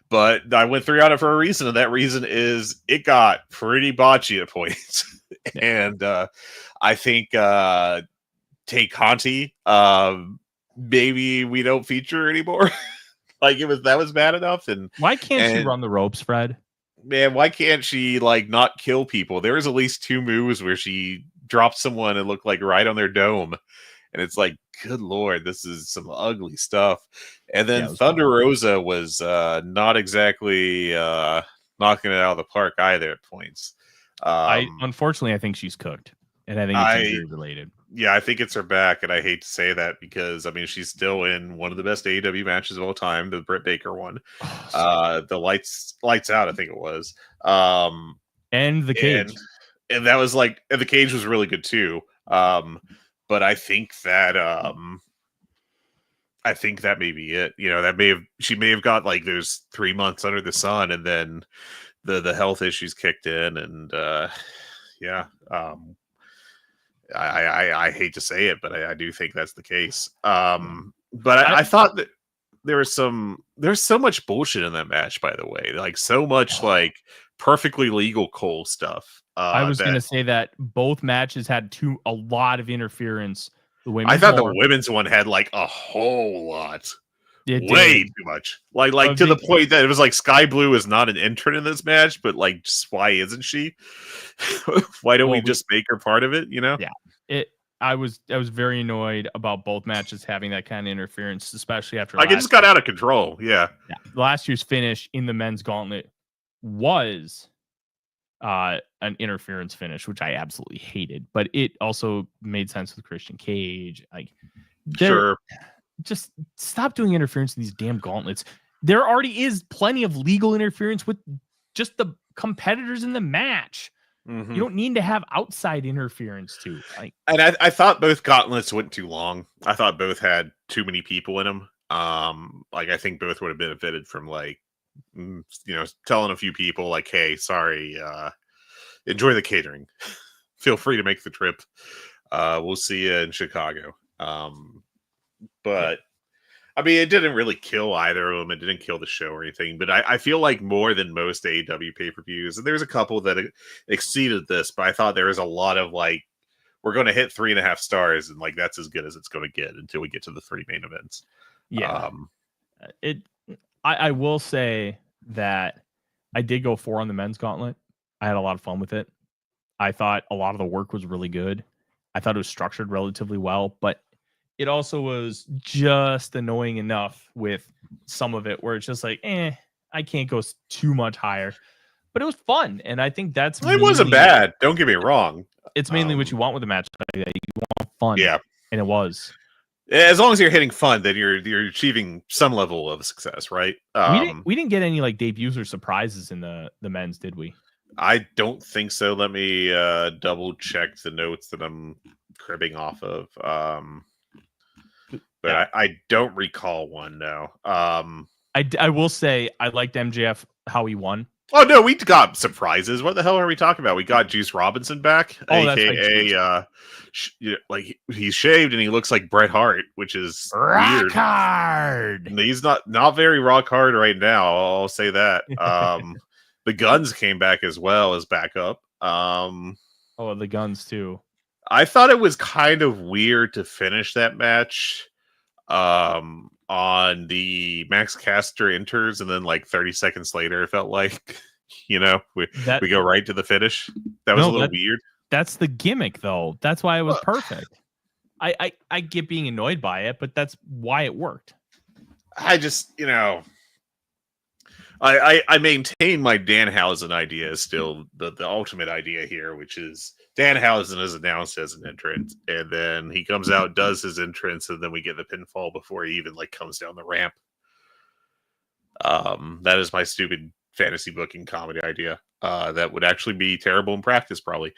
but I went 3 on it for a reason, and that reason is it got pretty botchy at points. And I think Tay Conti, maybe we don't feature anymore. Like that was bad enough. And why can't she run the ropes, Fred? Man, why can't she like not kill people? There was at least 2 moves where she dropped someone and looked like right on their dome, and it's like, good lord, this is some ugly stuff. And then Thunder Rosa was not exactly knocking it out of the park either at points. Unfortunately, I think she's cooked, and I think it's injury related. Yeah, I think it's her back, and I hate to say that because I mean she's still in one of the best AEW matches of all time, the Britt Baker one. The lights out, I think it was. And the cage. And that was like, and the cage was really good too. But I think that may be it. She may have got like those 3 months under the sun, and then the health issues kicked in, and I hate to say it, but I do think that's the case. But I thought that there's so much bullshit in that match, by the way, like so much like perfectly legal Cole stuff. I was going to say that both matches had a lot of interference. I thought the women's one had like a whole lot. Way too much. Like to the point that it was like Sky Blue is not an entrant in this match, but like, just why isn't she? Why don't we just make her part of it? Yeah. I was very annoyed about both matches having that kind of interference, especially after it just got out of control. Yeah. Last year's finish in the men's gauntlet was an interference finish, which I absolutely hated, but it also made sense with Christian Cage. Like, sure, just stop doing interference in these damn gauntlets. There already is plenty of legal interference with just the competitors in the match. Mm-hmm. You don't need to have outside interference too. And I thought both gauntlets went too long. I thought both had too many people in them. I think both would have benefited from telling a few people like, hey, sorry, enjoy the catering. Feel free to make the trip. We'll see you in Chicago. But I mean, it didn't really kill either of them. It didn't kill the show or anything. But I feel like more than most AEW pay-per-views, and there's a couple that exceeded this, but I thought there was a lot of like, we're going to hit 3.5 stars, and like that's as good as it's going to get until we get to the 3 main events. Yeah. I will say that I did go 4 on the men's gauntlet. I had a lot of fun with it. I thought a lot of the work was really good. I thought it was structured relatively well, but it also was just annoying enough with some of it where it's just like, I can't go too much higher. But it was fun, and I think that's it wasn't bad. Don't get me wrong. It's mainly what you want with a match like that. You want fun. Yeah. And it was. As long as you're hitting fun, then you're achieving some level of success, right? We didn't get any like debuts or surprises in the men's, did we? I don't think so. Let me double check the notes that I'm cribbing off of. But I don't recall one, no. I will say I liked MJF how he won. Oh no, we got surprises. What the hell are we talking about? We got Juice Robinson back, aka he's shaved and he looks like Bret Hart, which is rock hard. And he's not very rock hard right now. I'll say that. The Guns came back as well as backup. The Guns too. I thought it was kind of weird to finish that match on the Max Caster enters, and then like 30 seconds later, it felt like, we go right to the finish. That was a little weird. That's the gimmick, though. That's why it was perfect. I get being annoyed by it, but that's why it worked. I just, I maintain my Danhausen idea is still the ultimate idea here, which is Danhausen is announced as an entrant, and then he comes out, does his entrance, and then we get the pinfall before he even comes down the ramp. That is my stupid fantasy booking comedy idea. That would actually be terrible in practice, probably.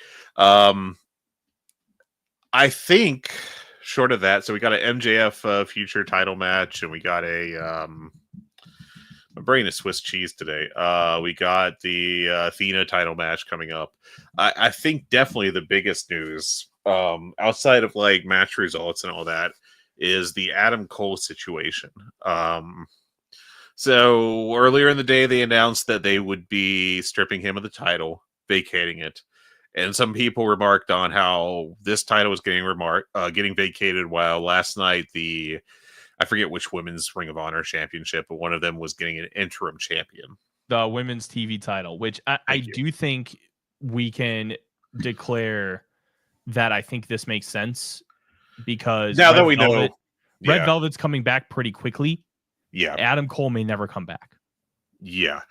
I think short of that, so we got an MJF future title match, and we got a my brain is Swiss cheese today. We got the Athena title match coming up. I think definitely the biggest news, outside of match results and all that, is the Adam Cole situation. So earlier in the day, they announced that they would be stripping him of the title, vacating it. And some people remarked on how this title was getting vacated, while last night I forget which women's Ring of Honor championship, but one of them was getting an interim champion. The women's TV title, which I do think we can declare that I think this makes sense, because now that we know Red Velvet's coming back pretty quickly. Yeah. Adam Cole may never come back. Yeah.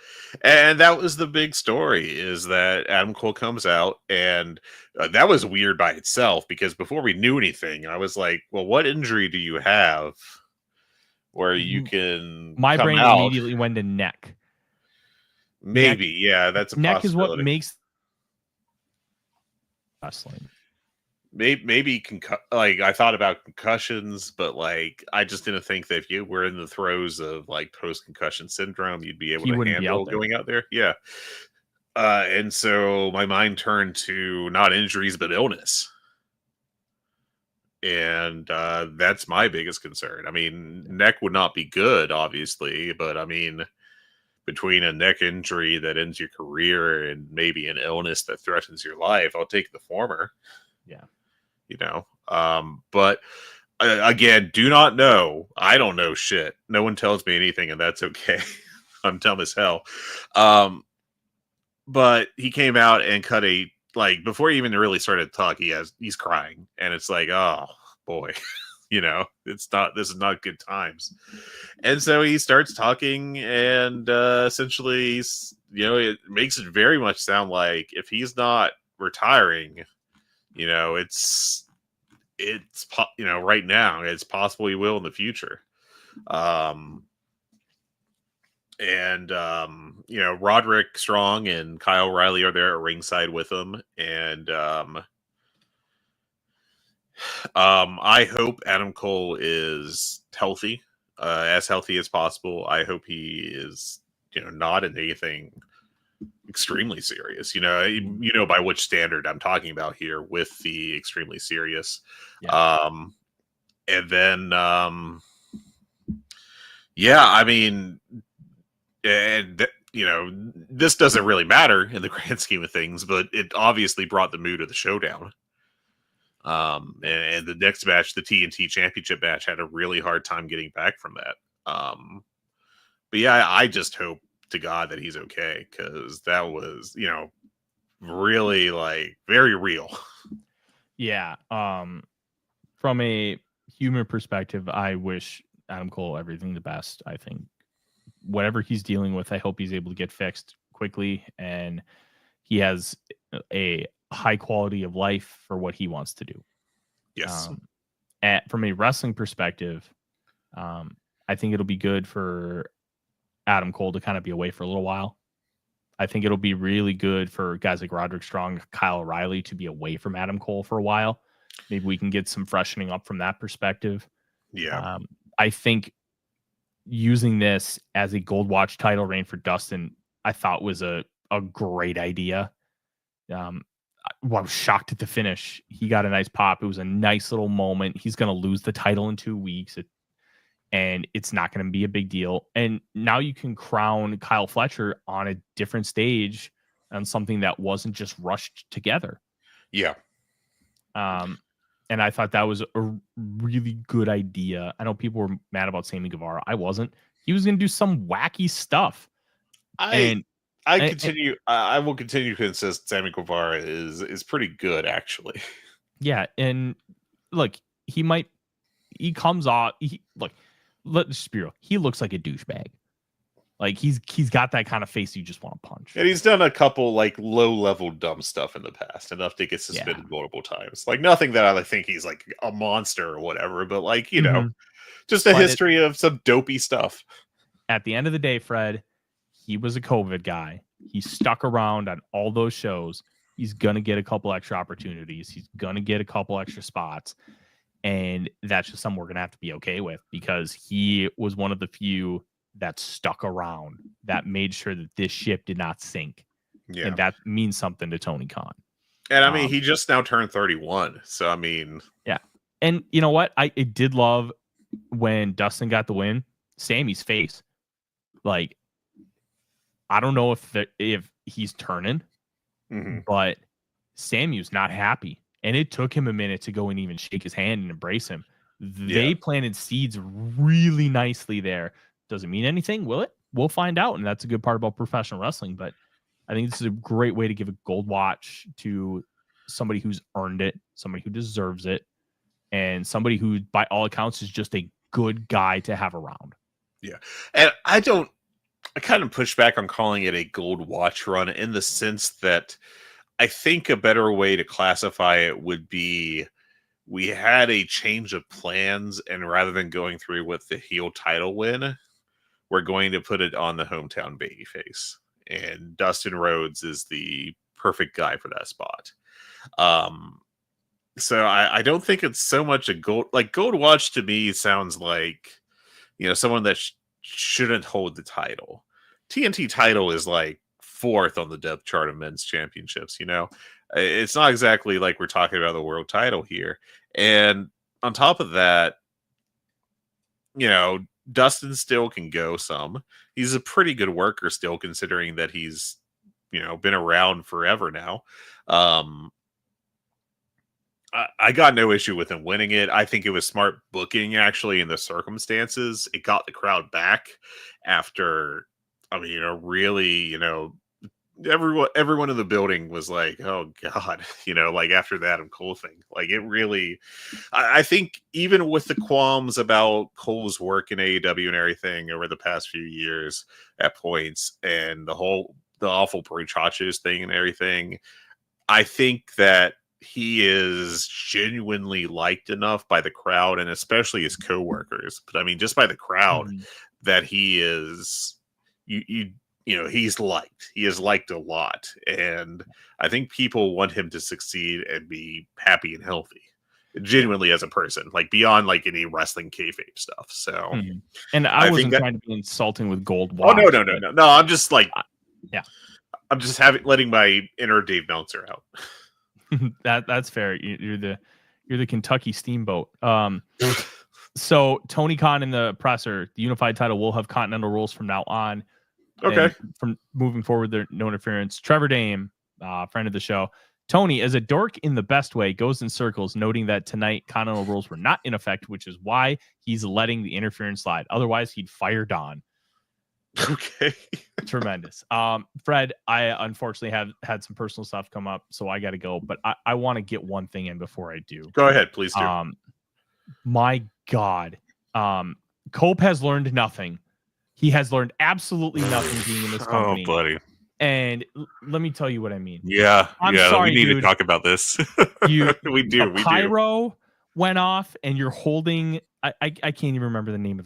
And that was the big story, is that Adam Cole comes out, and that was weird by itself, because before we knew anything, I was like, well, what injury do you have where you can My come brain out? Immediately went to neck. Maybe, yeah, that's a neck possibility. Is what makes wrestling. Maybe I thought about concussions, but I just didn't think that if you were in the throes of post-concussion syndrome, you'd be able to handle going out there. Yeah. And so my mind turned to not injuries, but illness. And that's my biggest concern. I mean, neck would not be good, obviously, but I mean, between a neck injury that ends your career and maybe an illness that threatens your life, I'll take the former. Yeah. But again, do not know. I don't know shit. No one tells me anything, and that's okay. I'm dumb as hell. But he came out and cut before he even really started to talk, he's crying, and it's oh boy, this is not good times. And so he starts talking, and essentially, it makes it very much sound like if he's not retiring, it's right now, it's possible he will in the future. Roderick Strong and Kyle O'Reilly are there at ringside with him, and I hope Adam Cole is healthy, as healthy as possible. I hope he is, not in anything extremely serious. By which standard I'm talking about here with the extremely serious. Yeah. And then, I mean, and this doesn't really matter in the grand scheme of things, but it obviously brought the mood of the showdown. And the next match, the TNT Championship match, had a really hard time getting back from that. But yeah, I just hope to God that he's okay, because that was, really very real. Yeah. From a human perspective, I wish Adam Cole everything the best. I think whatever he's dealing with, I hope he's able to get fixed quickly, and he has a high quality of life for what he wants to do. Yes. From a wrestling perspective, I think it'll be good for Adam Cole to kind of be away for a little while. I think it'll be really good for guys like Roderick Strong, Kyle O'Reilly to be away from Adam Cole for a while. Maybe we can get some freshening up from that perspective. Yeah. I think using this as a Gold Watch title reign for Dustin, I thought was a great idea. I was shocked at the finish. He got a nice pop. It was a nice little moment. He's going to lose the title in 2 weeks, and it's not going to be a big deal. And now you can crown Kyle Fletcher on a different stage on something that wasn't just rushed together. Yeah. And I thought that was a really good idea. I know people were mad about Sammy Guevara. I wasn't. He was going to do some wacky stuff. And I will continue to insist Sammy Guevara is pretty good, actually. Yeah, and look, he comes off. Let's be real. He looks like a douchebag. Like he's got that kind of face you just want to punch. And he's done a couple like low level dumb stuff in the past, enough to get suspended multiple times. Like nothing that I think he's like a monster or whatever, but like just a history of some dopey stuff. At the end of the day, Fred, he was a COVID guy. He stuck around on all those shows. He's gonna get a couple extra opportunities. He's gonna get a couple extra spots. And that's just something we're going to have to be okay with, because he was one of the few that stuck around, that made sure that this ship did not sink. Yeah. And that means something to Tony Khan. And I mean, he just now turned 31. So, I mean. Yeah. And you know what? I did love when Dustin got the win, Sammy's face. Like, I don't know if he's turning, but Sammy's not happy. And it took him a minute to go and even shake his hand and embrace him. They planted seeds really nicely there. Doesn't mean anything, will it? We'll find out. And that's a good part about professional wrestling. But I think this is a great way to give a gold watch to somebody who's earned it, somebody who deserves it, and somebody who, by all accounts, is just a good guy to have around. Yeah. And I kind of push back on calling it a gold watch run, in the sense that I think a better way to classify it would be, we had a change of plans, and rather than going through with the heel title win, we're going to put it on the hometown babyface. And Dustin Rhodes is the perfect guy for that spot. So I don't think it's so much a gold watch. To me sounds like, someone that shouldn't hold the title. TNT title is like 4th on the depth chart of men's championships. It's not exactly like we're talking about the world title here. And on top of that, Dustin still can go some. He's a pretty good worker still, considering that he's been around forever now. I got no issue with him winning it. I think it was smart booking, actually, in the circumstances. It got the crowd back after, really, everyone in the building was like, oh God, like after the Adam Cole thing. Like, it really, I think even with the qualms about Cole's work in AEW and everything over the past few years at points, and the awful Bruchachos thing and everything, I think that he is genuinely liked enough by the crowd, and especially his coworkers, but just by the crowd, that he is, he's liked. He is liked a lot. And I think people want him to succeed and be happy and healthy, genuinely, as a person, like beyond like any wrestling kayfabe stuff. So, and I wasn't trying to be insulting with gold watch. Oh, no. I'm just like, I'm just letting my inner Dave Meltzer out. That's fair. You're the Kentucky Steamboat. So Tony Khan in the presser, the unified title will have continental rules from now on. Okay. From moving forward, there no interference. Trevor Dame, friend of the show. Tony, as a dork in the best way, goes in circles, noting that tonight continental rules were not in effect, which is why he's letting the interference slide. Otherwise, he'd fire Don. Okay. Tremendous. Fred, I unfortunately have had some personal stuff come up, so I got to go. But I want to get one thing in before I do. Go ahead, please do. My God. Cope has learned nothing. He has learned absolutely nothing being in this company. Oh, buddy. And let me tell you what I mean. Yeah. I'm sorry, we need dude. to talk about this. We do. Pyro went off, and you're holding. I can't even remember the name of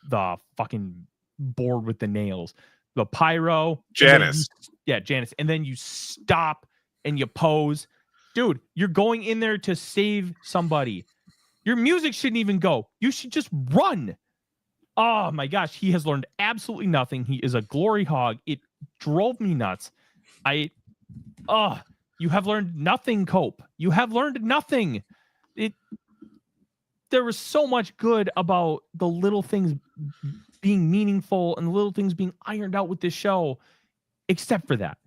the fucking board with the nails. The pyro. Janice. Janice. And then you stop and you pose. Dude, you're going in there to save somebody. Your music shouldn't even go. You should just run. Oh my gosh, he has learned absolutely nothing. He is a glory hog. It drove me nuts. You have learned nothing, Cope. You have learned nothing. There was so much good about the little things being meaningful and the little things being ironed out with this show, except for that.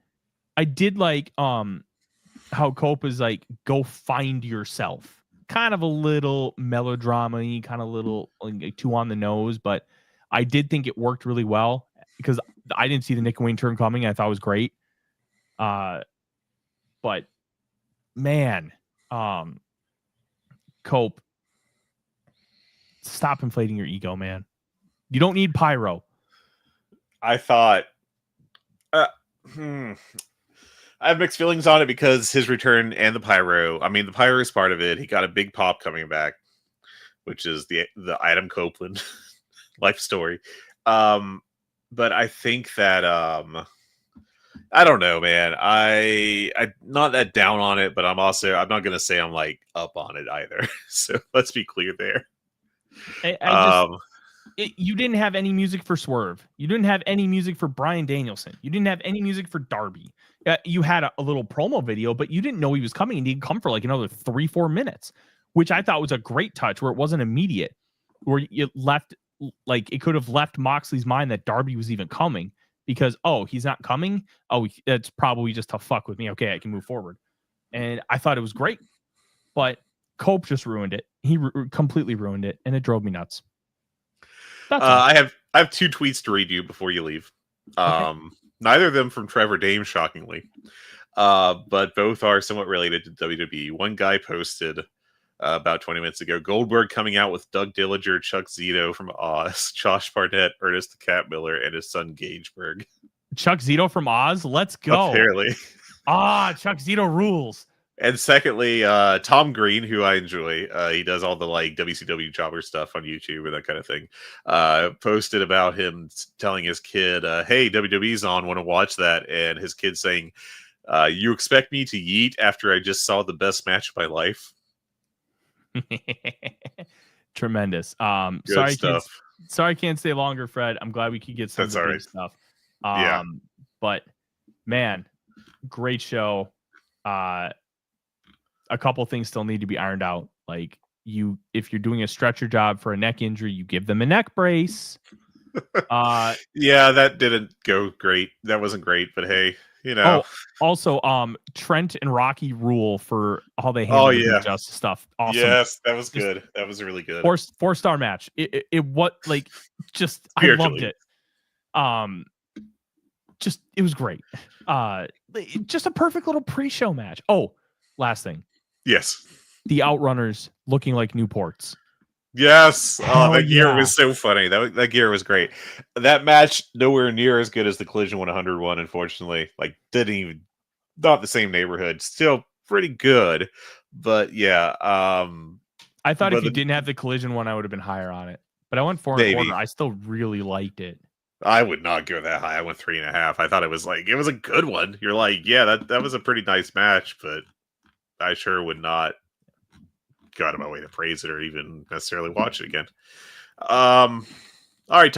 I did like how Cope is like, go find yourself. Kind of a little melodrama-y, kind of little like too on the nose, but I did think it worked really well, because I didn't see the Nick Wayne turn coming. I thought it was great. But man, Cope, stop inflating your ego, man. You don't need pyro. I thought I have mixed feelings on it because his return and the pyro. I mean, the pyro is part of it. He got a big pop coming back, which is the Adam Copeland life story. But I think that I don't know, man. I'm not that down on it, but I'm not gonna say I'm like up on it either. So let's be clear there. You didn't have any music for Swerve. You didn't have any music for Bryan Danielson. You didn't have any music for Darby. You had a little promo video, but you didn't know he was coming, and he'd come for like another 3-4 minutes, which I thought was a great touch, where it wasn't immediate, where it left, like, it could have left Moxley's mind that Darby was even coming, because, oh, he's not coming. Oh, it's probably just to fuck with me. Okay, I can move forward. And I thought it was great, but Cope just ruined it. He completely ruined it, and it drove me nuts. I have 2 tweets to read you before you leave. Okay. Neither of them from Trevor Dame, shockingly. But both are somewhat related to WWE. One guy posted about 20 minutes ago, Goldberg coming out with Doug Dillinger, Chuck Zito from Oz, Josh Barnett, Ernest the Cat Miller, and his son Gageberg. Chuck Zito from Oz? Let's go. Apparently. Chuck Zito rules. And secondly, Tom Green, who I enjoy, he does all the like WCW jobber stuff on YouTube and that kind of thing, posted about him telling his kid, hey, WWE's on, want to watch that? And his kid saying, you expect me to yeet after I just saw the best match of my life? Tremendous. Good stuff. Sorry I can't stay longer, Fred. I'm glad we could get some of the big stuff. Yeah. But man, great show. A couple things still need to be ironed out. Like, if you're doing a stretcher job for a neck injury, you give them a neck brace. Yeah, that didn't go great. That wasn't great, but hey, you know. Also, Trent and Rocky rule for how they handle the justice stuff. Awesome. Yes, that was good. That was really good. 4-star match. It I loved it. It was great. Just a perfect little pre-show match. Oh, last thing. Yes. The Outrunners looking like Newports. Yes. That gear was so funny. That gear was great. That match, nowhere near as good as the Collision 101, unfortunately. Like, not the same neighborhood. Still pretty good. But yeah. I thought if you didn't have the Collision one, I would have been higher on it. But I went 4.25. I still really liked it. I would not go that high. I went 3.5. I thought it was a good one. You're like, yeah, that was a pretty nice match, but I sure would not go out of my way to praise it or even necessarily watch it again. All right,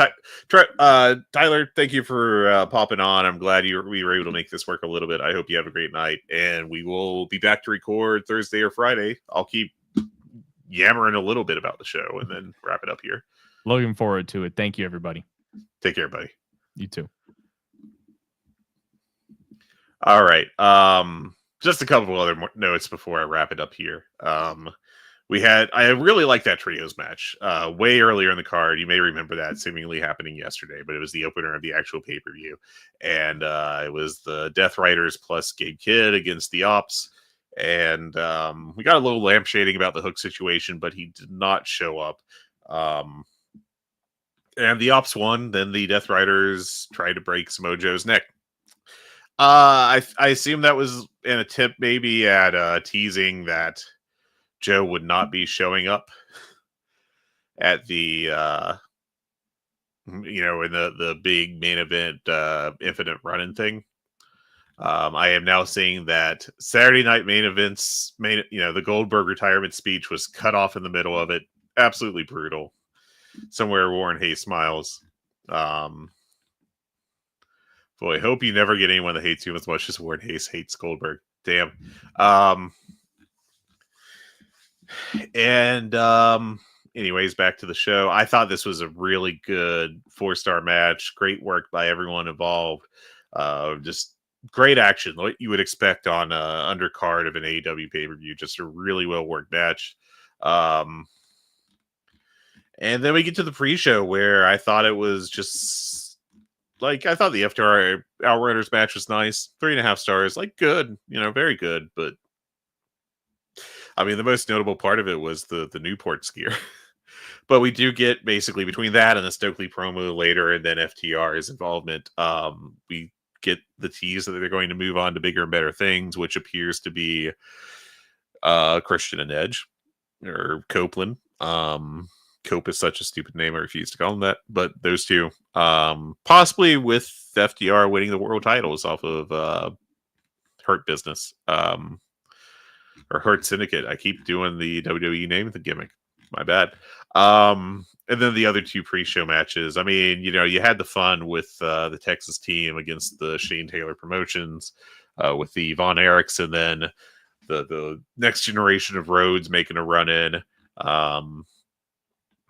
Tyler, thank you for popping on. I'm glad we were able to make this work a little bit. I hope you have a great night, and we will be back to record Thursday or Friday. I'll keep yammering a little bit about the show and then wrap it up here. Looking forward to it. Thank you, everybody. Take care, buddy. You too. All right. Just a couple of other notes before I wrap it up here. I really liked that trios match way earlier in the card. You may remember that seemingly happening yesterday, but it was the opener of the actual pay-per-view. And it was the Death Riders plus Gabe Kidd against the Ops. And we got a little lampshading about the Hook situation, but he did not show up. And the Ops won. Then the Death Riders tried to break Samoa Joe's neck. I assume that was an attempt maybe at teasing that Joe would not be showing up at the in the big main event Infinite Running thing. I am now seeing that Saturday night main events, the Goldberg retirement speech was cut off in the middle of it. Absolutely brutal. Somewhere Warren Hayes smiles. Boy, hope you never get anyone that hates you as much as Warren Hayes hates Goldberg. Damn. Anyways, back to the show. I thought this was a really good 4-star match. Great work by everyone involved. Just great action. What you would expect on undercard of an AEW pay-per-view. Just a really well-worked match. And then we get to the pre-show where I thought it was just like, I thought the FTR Outrunners match was nice. 3.5 stars. Like, good. Very good. But, I mean, the most notable part of it was the Newport skier. But we do get, basically, between that and the Stokely promo later and then FTR's involvement, we get the tease that they're going to move on to bigger and better things, which appears to be Christian and Edge, or Copeland. Cope is such a stupid name, I refuse to call him that. But those two, possibly with FTR winning the world titles off of Hurt Business, or Hurt Syndicate. I keep doing the WWE name of the gimmick. My bad. And then the other two pre-show matches. I mean, you had the fun with the Texas team against the Shane Taylor Promotions, with the Von Erichs, and then the next generation of Rhodes making a run in.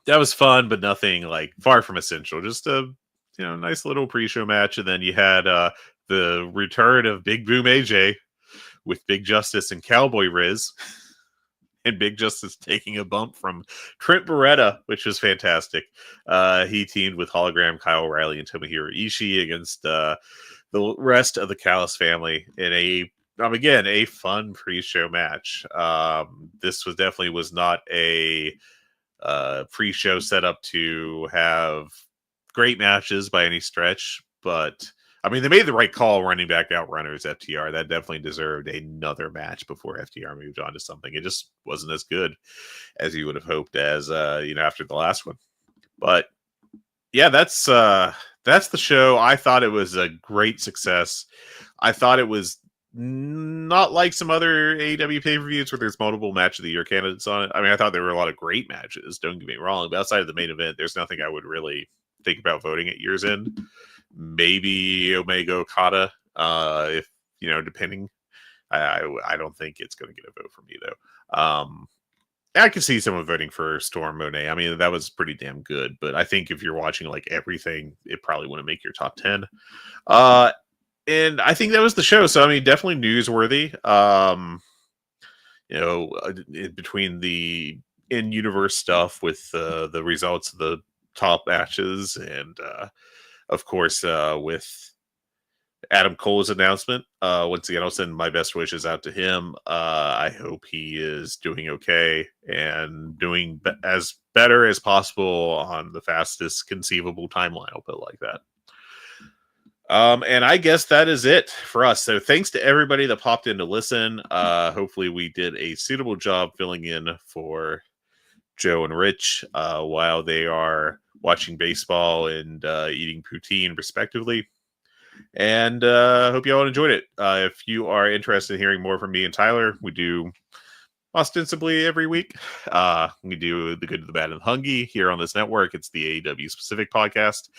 That was fun, but nothing like far from essential. Just a nice little pre-show match, and then you had the return of Big Boom AJ with Big Justice and Cowboy Riz, and Big Justice taking a bump from Trent Beretta, which was fantastic. He teamed with Hologram, Kyle O'Reilly, and Tomohiro Ishii against the rest of the Callis family in a fun pre-show match. This was not a pre-show setup to have great matches by any stretch, but I mean, they made the right call running back Outrunners FTR. That definitely deserved another match before FTR moved on to something. It just wasn't as good as you would have hoped as after the last one. But yeah, that's the show. I thought it was a great success. I thought it was not like some other AEW pay-per-views where there's multiple match of the year candidates on it. I mean, I thought there were a lot of great matches, don't get me wrong, but outside of the main event, there's nothing I would really think about voting at year's end. Maybe Omega Okada, if depending. I don't think it's going to get a vote from me though. I could see someone voting for Storm Monet. I mean, that was pretty damn good, but I think if you're watching like everything, it probably wouldn't make your top 10. And I think that was the show. So I mean, definitely newsworthy. Between the in-universe stuff with the results of the top matches, and of course with Adam Cole's announcement. Once again, I'll send my best wishes out to him. I hope he is doing okay and doing as better as possible on the fastest conceivable timeline. I'll put it like that. And I guess that is it for us. So thanks to everybody that popped in to listen. Hopefully we did a suitable job filling in for Joe and Rich while they are watching baseball and eating poutine respectively. And hope you all enjoyed it. If you are interested in hearing more from me and Tyler, we do ostensibly every week. We do the good, the bad, and the Hungee here on this network. It's the AEW specific podcast.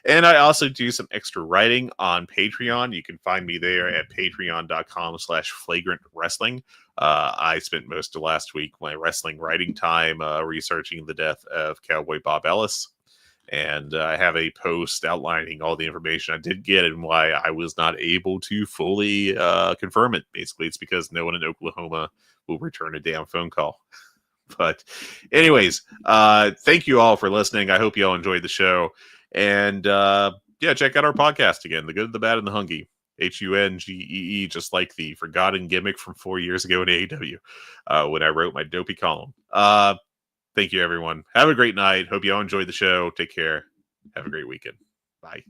And I also do some extra writing on Patreon. You can find me there at patreon.com/flagrantwrestling. I spent most of last week, my wrestling writing time, researching the death of Cowboy Bob Ellis. And I have a post outlining all the information I did get and why I was not able to fully confirm it. Basically, it's because no one in Oklahoma will return a damn phone call. But anyways, thank you all for listening. I hope you all enjoyed the show. And check out our podcast again, The Good, the Bad, and the Hungee. Hungee, just like the forgotten gimmick from 4 years ago in AEW when I wrote my dopey column. Thank you, everyone. Have a great night. Hope you all enjoyed the show. Take care. Have a great weekend. Bye.